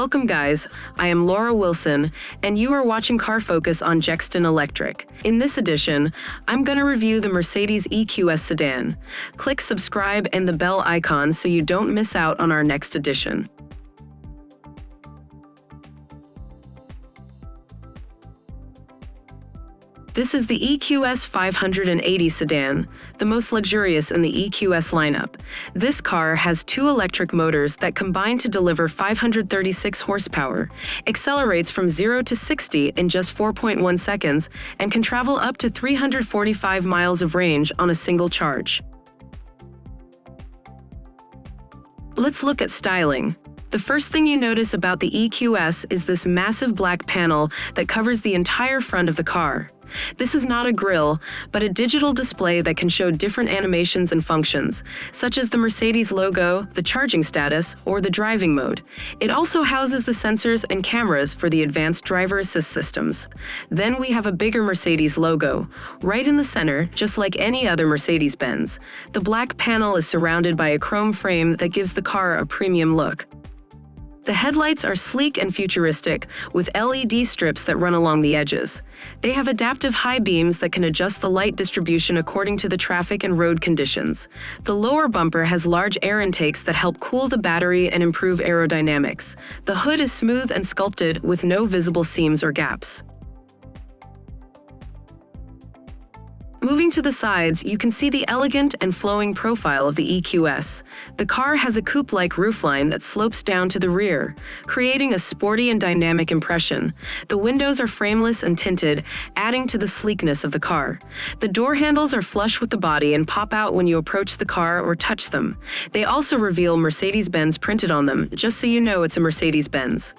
Welcome guys, I am Laura Wilson, and you are watching Car Focus on Jexton Electric. In this edition, I'm gonna review the Mercedes EQS Sedan. Click subscribe and the bell icon so you don't miss out on our next edition. This is the EQS 580 sedan, the most luxurious in the EQS lineup. This car has two electric motors that combine to deliver 536 horsepower, accelerates from 0 to 60 in just 4.1 seconds, and can travel up to 345 miles of range on a single charge. Let's look at styling. The first thing you notice about the EQS is this massive black panel that covers the entire front of the car. This is not a grille, but a digital display that can show different animations and functions, such as the Mercedes logo, the charging status, or the driving mode. It also houses the sensors and cameras for the advanced driver assist systems. Then we have a bigger Mercedes logo, right in the center, just like any other Mercedes-Benz. The black panel is surrounded by a chrome frame that gives the car a premium look. The headlights are sleek and futuristic, with LED strips that run along the edges. They have adaptive high beams that can adjust the light distribution according to the traffic and road conditions. The lower bumper has large air intakes that help cool the battery and improve aerodynamics. The hood is smooth and sculpted with no visible seams or gaps. Moving to the sides, you can see the elegant and flowing profile of the EQS. The car has a coupe-like roofline that slopes down to the rear, creating a sporty and dynamic impression. The windows are frameless and tinted, adding to the sleekness of the car. The door handles are flush with the body and pop out when you approach the car or touch them. They also reveal Mercedes-Benz printed on them, just so you know it's a Mercedes-Benz.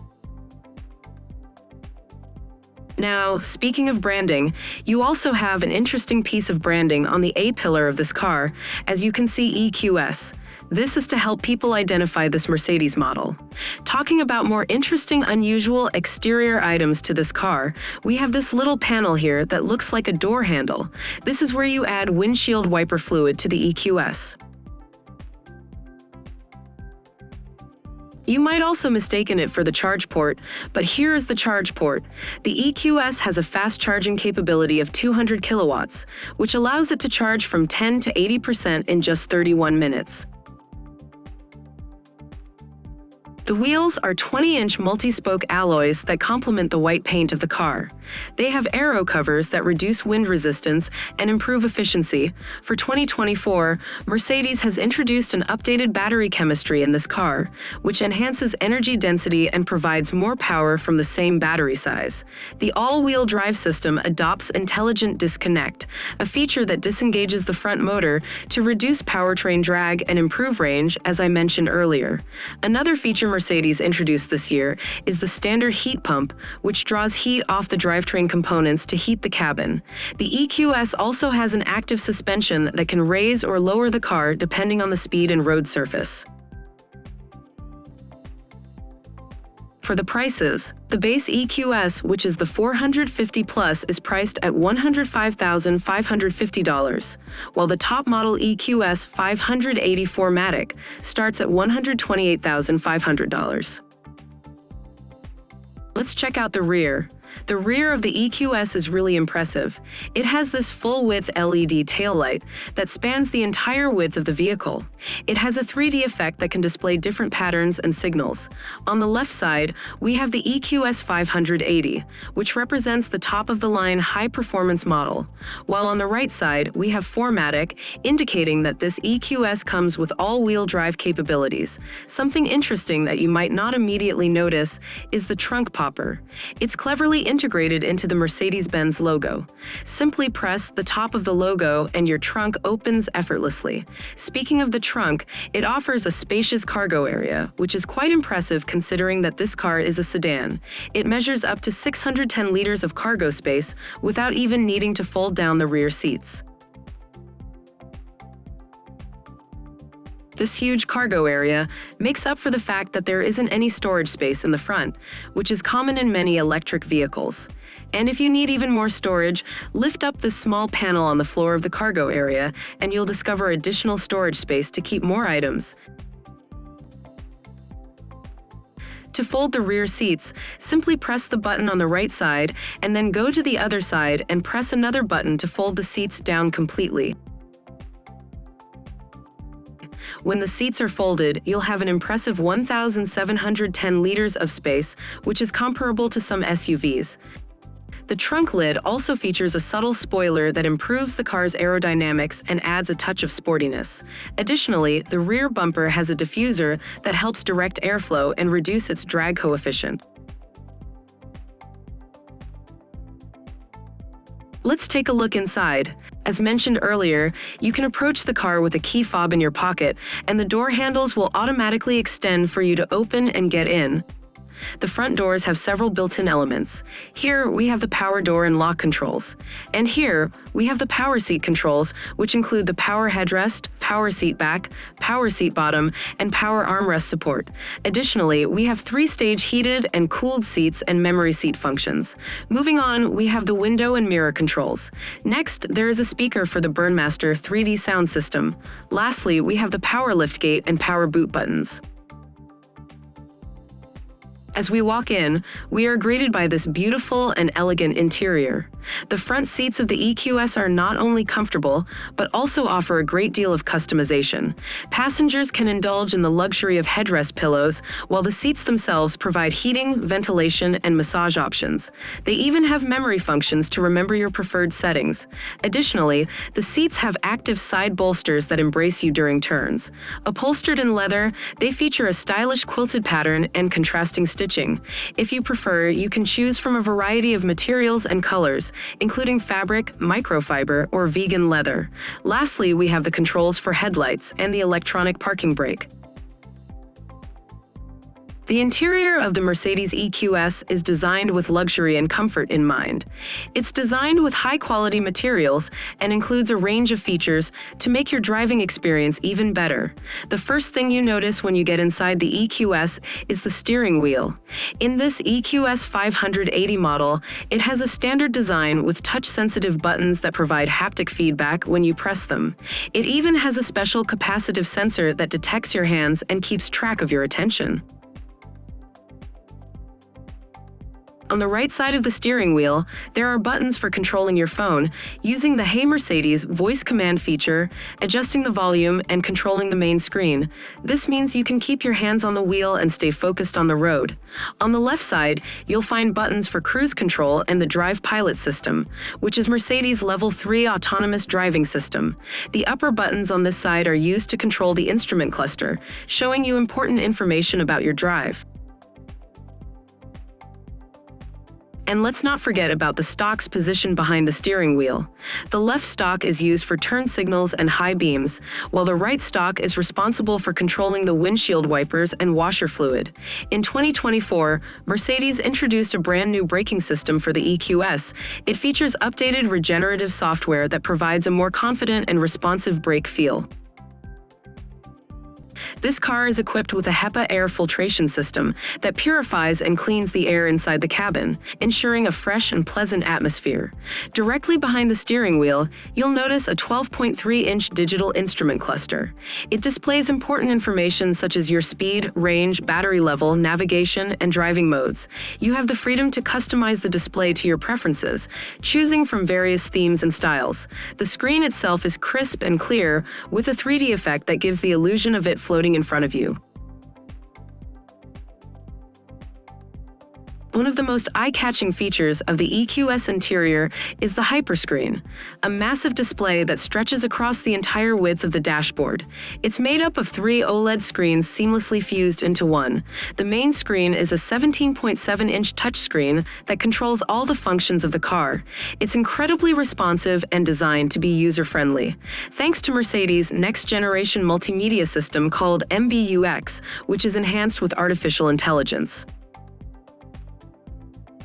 Now, speaking of branding, you also have an interesting piece of branding on the A-pillar of this car, as you can see EQS. This is to help people identify this Mercedes model. Talking about more interesting, unusual exterior items to this car, we have this little panel here that looks like a door handle. This is where you add windshield wiper fluid to the EQS. You might also mistaken it for the charge port, but here is the charge port. The EQS has a fast charging capability of 200 kilowatts, which allows it to charge from 10 to 80% in just 31 minutes. The wheels are 20-inch multi-spoke alloys that complement the white paint of the car. They have aero covers that reduce wind resistance and improve efficiency. For 2024, Mercedes has introduced an updated battery chemistry in this car, which enhances energy density and provides more power from the same battery size. The all-wheel drive system adopts intelligent disconnect, a feature that disengages the front motor to reduce powertrain drag and improve range, as I mentioned earlier. Another feature Mercedes introduced this year is the standard heat pump, which draws heat off the drivetrain components to heat the cabin. The EQS also has an active suspension that can raise or lower the car depending on the speed and road surface. For the prices, the base EQS, which is the 450 Plus, is priced at $105,550, while the top model EQS 580 4MATIC starts at $128,500. Let's check out the rear. The rear of the EQS is really impressive. It has this full-width LED taillight that spans the entire width of the vehicle. It has a 3D effect that can display different patterns and signals. On the left side, we have the EQS 580, which represents the top-of-the-line high-performance model, while on the right side, we have 4MATIC, indicating that this EQS comes with all-wheel drive capabilities. Something interesting that you might not immediately notice is the trunk popper. It's cleverly integrated into the Mercedes-Benz logo. Simply press the top of the logo and your trunk opens effortlessly. Speaking of the trunk, it offers a spacious cargo area, which is quite impressive considering that this car is a sedan. It measures up to 610 liters of cargo space without even needing to fold down the rear seats. This huge cargo area makes up for the fact that there isn't any storage space in the front, which is common in many electric vehicles. And if you need even more storage, lift up this small panel on the floor of the cargo area and you'll discover additional storage space to keep more items. To fold the rear seats, simply press the button on the right side and then go to the other side and press another button to fold the seats down completely. When the seats are folded, you'll have an impressive 1,710 liters of space, which is comparable to some SUVs. The trunk lid also features a subtle spoiler that improves the car's aerodynamics and adds a touch of sportiness. Additionally, the rear bumper has a diffuser that helps direct airflow and reduce its drag coefficient. Let's take a look inside. As mentioned earlier, you can approach the car with a key fob in your pocket, and the door handles will automatically extend for you to open and get in. The front doors have several built-in elements. Here, we have the power door and lock controls. And here, we have the power seat controls, which include the power headrest, power seat back, power seat bottom, and power armrest support. Additionally, we have 3-stage heated and cooled seats and memory seat functions. Moving on, we have the window and mirror controls. Next, there is a speaker for the Burnmaster 3D sound system. Lastly, we have the power liftgate and power boot buttons. As we walk in, we are greeted by this beautiful and elegant interior. The front seats of the EQS are not only comfortable, but also offer a great deal of customization. Passengers can indulge in the luxury of headrest pillows, while the seats themselves provide heating, ventilation, and massage options. They even have memory functions to remember your preferred settings. Additionally, the seats have active side bolsters that embrace you during turns. Upholstered in leather, they feature a stylish quilted pattern and contrasting stitching. If you prefer, you can choose from a variety of materials and colors, including fabric, microfiber, or vegan leather. Lastly, we have the controls for headlights and the electronic parking brake. The interior of the Mercedes EQS is designed with luxury and comfort in mind. It's designed with high-quality materials and includes a range of features to make your driving experience even better. The first thing you notice when you get inside the EQS is the steering wheel. In this EQS 580 model, it has a standard design with touch-sensitive buttons that provide haptic feedback when you press them. It even has a special capacitive sensor that detects your hands and keeps track of your attention. On the right side of the steering wheel, there are buttons for controlling your phone, using the Hey Mercedes voice command feature, adjusting the volume, and controlling the main screen. This means you can keep your hands on the wheel and stay focused on the road. On the left side, you'll find buttons for cruise control and the Drive Pilot system, which is Mercedes' Level 3 autonomous driving system. The upper buttons on this side are used to control the instrument cluster, showing you important information about your drive. And let's not forget about the stalks positioned behind the steering wheel. The left stalk is used for turn signals and high beams, while the right stalk is responsible for controlling the windshield wipers and washer fluid. In 2024, Mercedes introduced a brand new braking system for the EQS. It features updated regenerative software that provides a more confident and responsive brake feel. This car is equipped with a HEPA air filtration system that purifies and cleans the air inside the cabin, ensuring a fresh and pleasant atmosphere. Directly behind the steering wheel, you'll notice a 12.3-inch digital instrument cluster. It displays important information such as your speed, range, battery level, navigation, and driving modes. You have the freedom to customize the display to your preferences, choosing from various themes and styles. The screen itself is crisp and clear, with a 3D effect that gives the illusion of it floating in front of you. One of the most eye-catching features of the EQS interior is the Hyperscreen, a massive display that stretches across the entire width of the dashboard. It's made up of 3 OLED screens seamlessly fused into one. The main screen is a 17.7-inch touchscreen that controls all the functions of the car. It's incredibly responsive and designed to be user-friendly. Thanks to Mercedes' next-generation multimedia system called MBUX, which is enhanced with artificial intelligence.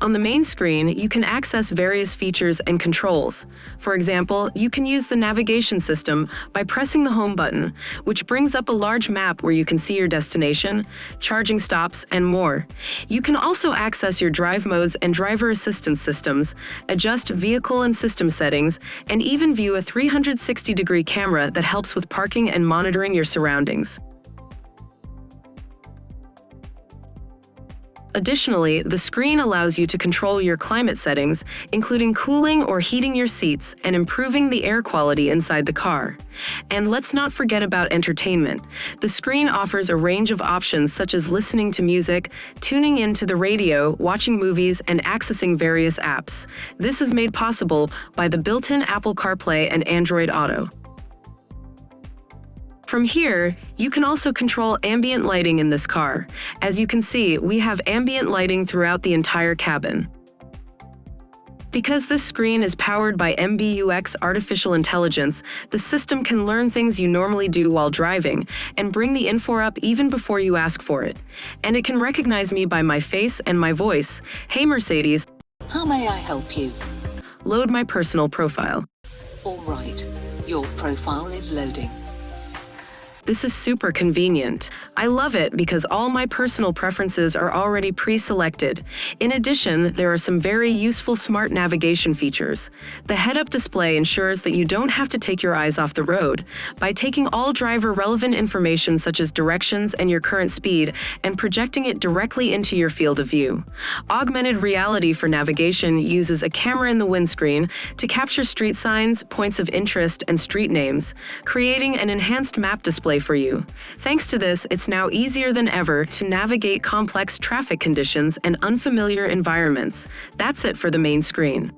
On the main screen, you can access various features and controls. For example, you can use the navigation system by pressing the home button, which brings up a large map where you can see your destination, charging stops, and more. You can also access your drive modes and driver assistance systems, adjust vehicle and system settings, and even view a 360-degree camera that helps with parking and monitoring your surroundings. Additionally, the screen allows you to control your climate settings, including cooling or heating your seats and improving the air quality inside the car. And let's not forget about entertainment. The screen offers a range of options such as listening to music, tuning into the radio, watching movies, and accessing various apps. This is made possible by the built-in Apple CarPlay and Android Auto. From here, you can also control ambient lighting in this car. As you can see, we have ambient lighting throughout the entire cabin. Because this screen is powered by MBUX artificial intelligence, the system can learn things you normally do while driving and bring the info up even before you ask for it. And it can recognize me by my face and my voice. Hey Mercedes, How may I help you? load my personal profile. All right, your profile is loading. This is super convenient. I love it because all my personal preferences are already pre-selected. In addition, there are some very useful smart navigation features. The head-up display ensures that you don't have to take your eyes off the road by taking all driver-relevant information such as directions and your current speed and projecting it directly into your field of view. Augmented reality for navigation uses a camera in the windscreen to capture street signs, points of interest, and street names, creating an enhanced map display for you. Thanks to this, it's now easier than ever to navigate complex traffic conditions and unfamiliar environments. That's it for the main screen.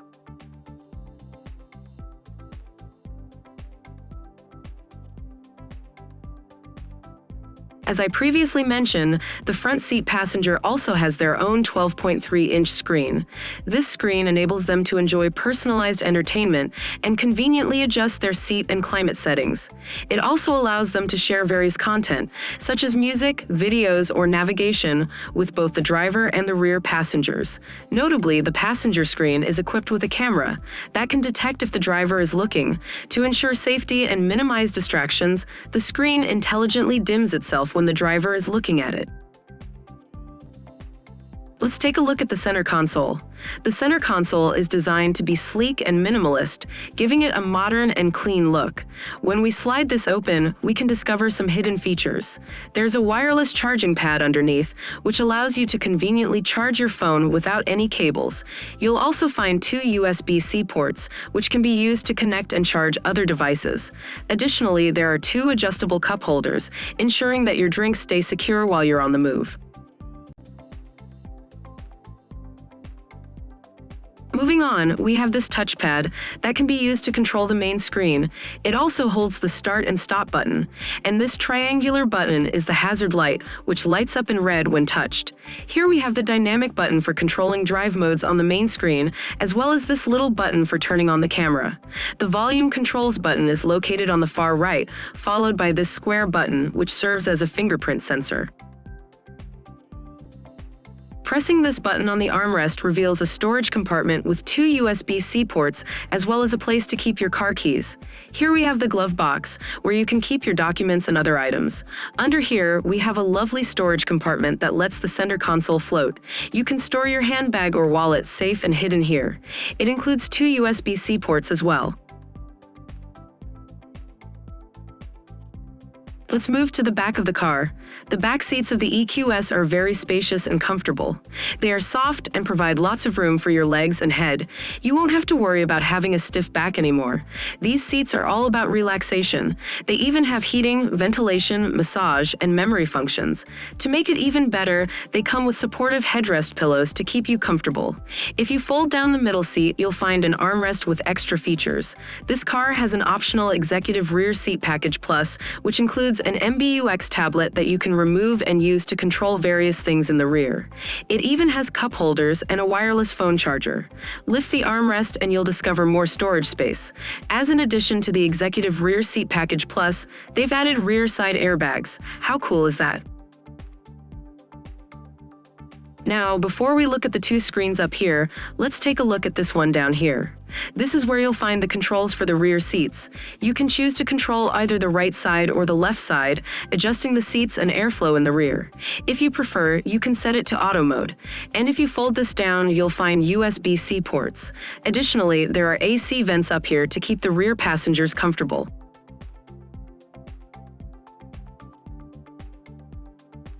As I previously mentioned, the front seat passenger also has their own 12.3-inch screen. This screen enables them to enjoy personalized entertainment and conveniently adjust their seat and climate settings. It also allows them to share various content, such as music, videos, or navigation, with both the driver and the rear passengers. Notably, the passenger screen is equipped with a camera that can detect if the driver is looking. To ensure safety and minimize distractions, the screen intelligently dims itself when the driver is looking at it. Let's take a look at the center console. The center console is designed to be sleek and minimalist, giving it a modern and clean look. When we slide this open, we can discover some hidden features. There's a wireless charging pad underneath, which allows you to conveniently charge your phone without any cables. You'll also find 2 USB-C ports, which can be used to connect and charge other devices. Additionally, there are 2 adjustable cup holders, ensuring that your drinks stay secure while you're on the move. Moving on, we have this touchpad that can be used to control the main screen. It also holds the start and stop button, and this triangular button is the hazard light, which lights up in red when touched. Here we have the dynamic button for controlling drive modes on the main screen, as well as this little button for turning on the camera. The volume controls button is located on the far right, followed by this square button, which serves as a fingerprint sensor. Pressing this button on the armrest reveals a storage compartment with 2 USB-C ports, as well as a place to keep your car keys. Here we have the glove box, where you can keep your documents and other items. Under here, we have a lovely storage compartment that lets the center console float. You can store your handbag or wallet safe and hidden here. It includes 2 USB-C ports as well. Let's move to the back of the car. The back seats of the EQS are very spacious and comfortable. They are soft and provide lots of room for your legs and head. You won't have to worry about having a stiff back anymore. These seats are all about relaxation. They even have heating, ventilation, massage, and memory functions. To make it even better, they come with supportive headrest pillows to keep you comfortable. If you fold down the middle seat, you'll find an armrest with extra features. This car has an optional executive rear seat package plus, which includes an MBUX tablet that you can remove and use to control various things in the rear. It even has cup holders and a wireless phone charger. Lift the armrest and you'll discover more storage space. As an addition to the Executive Rear Seat Package Plus, they've added rear side airbags. How cool is that? Now, before we look at the 2 screens up here, let's take a look at this one down here. This is where you'll find the controls for the rear seats. You can choose to control either the right side or the left side, adjusting the seats and airflow in the rear. If you prefer, you can set it to auto mode. And if you fold this down, you'll find USB-C ports. Additionally, there are AC vents up here to keep the rear passengers comfortable.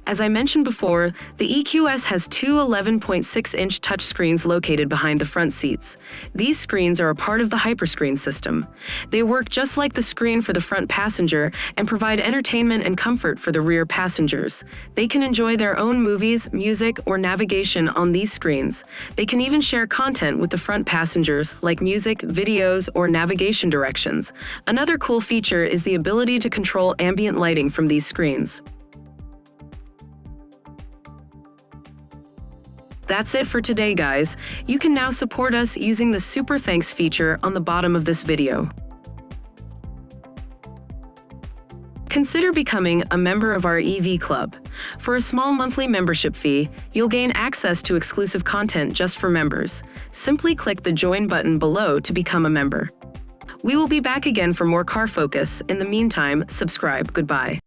As I mentioned before, the EQS has two 11.6-inch touchscreens located behind the front seats. These screens are a part of the Hyperscreen system. They work just like the screen for the front passenger and provide entertainment and comfort for the rear passengers. They can enjoy their own movies, music, or navigation on these screens. They can even share content with the front passengers, like music, videos, or navigation directions. Another cool feature is the ability to control ambient lighting from these screens. That's it for today, guys. You can now support us using the Super Thanks feature on the bottom of this video. Consider becoming a member of our EV Club. For a small monthly membership fee, you'll gain access to exclusive content just for members. Simply click the Join button below to become a member. We will be back again for more car focus. In the meantime, subscribe. Goodbye.